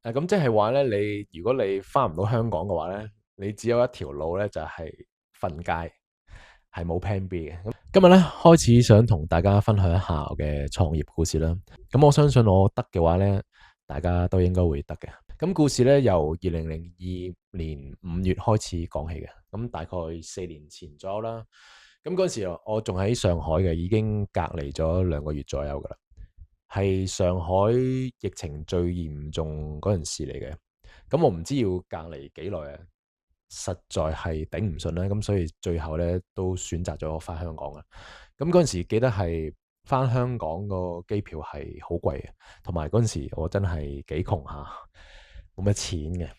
咁即係話咧，如果你翻唔到香港嘅話咧，你只有一條路咧，就係瞓街，係冇 Plan B 嘅。咁今日咧開始想同大家分享一下我嘅創業故事啦。咁我相信我得嘅話咧，大家都應該會得嘅。咁故事咧由2002年5月開始講起嘅，咁大概4年前左右啦。咁嗰陣時我仲喺上海嘅，已經隔離咗2個月左右噶啦。係上海疫情最嚴重嗰陣時嚟嘅，咁我唔知要隔離幾耐啊，實在係頂唔順啦，咁所以最後咧都選擇咗翻香港啊。咁嗰陣時記得係翻香港個機票係好貴嘅，同埋嗰陣時我真係幾窮下，冇乜錢嘅。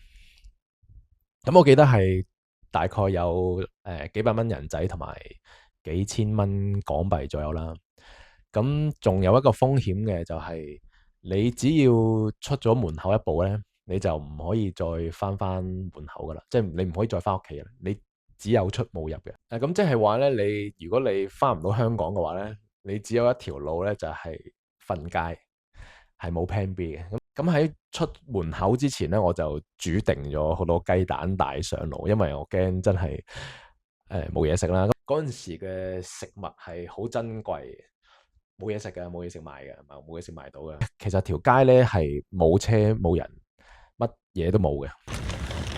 咁我記得係大概有幾百蚊人仔同埋幾千蚊港幣左右啦。咁仲有一個風險嘅就係你只要出咗門口一步咧，你就唔可以再翻門口噶啦，即係你唔可以再翻屋企啦，你只有出冇入嘅。咁即係話咧，如果你翻唔到香港嘅話咧，你只有一條路咧，就係瞓街，係冇 Plan B 嘅。咁喺出門口之前咧，我就煮定咗好多雞蛋帶上爐，因為我驚真係冇嘢食啦。嗰陣時嘅食物係好珍貴嘅。冇嘢食嘅，冇嘢食賣嘅，冇嘢食賣到嘅。其實條街咧係冇車冇人，乜嘢都冇嘅。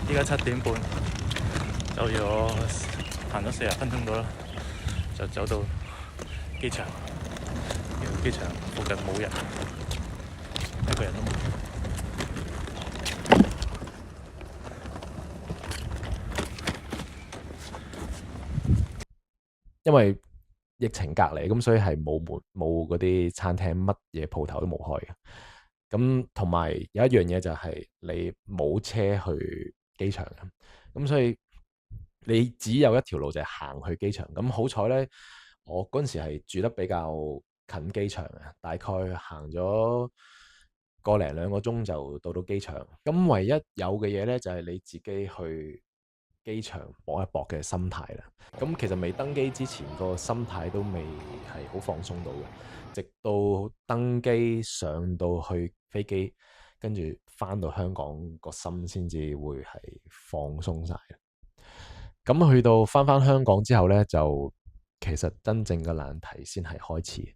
依家7點半，走咗行咗40分鐘到啦，就走到機場。機場附近冇人，一個人都冇。因為疫情隔離，咁所以係冇嗰啲餐廳，乜嘢鋪頭都冇開嘅。咁同埋有一樣嘢就係你冇車去機場嘅，咁所以你只有一條路就係行去機場。咁好彩咧，我嗰陣時係住得比較近機場嘅，大概行咗個零2個鐘就到機場。咁唯一有嘅嘢咧就係你自己去機場搏一搏嘅心態啦。咁其實未登機之前個心態都未係好放鬆到嘅，直到登機上到去飛機，跟住翻到香港個心先至會係放鬆晒。咁去到翻香港之後呢，就其實真正嘅難題先係開始。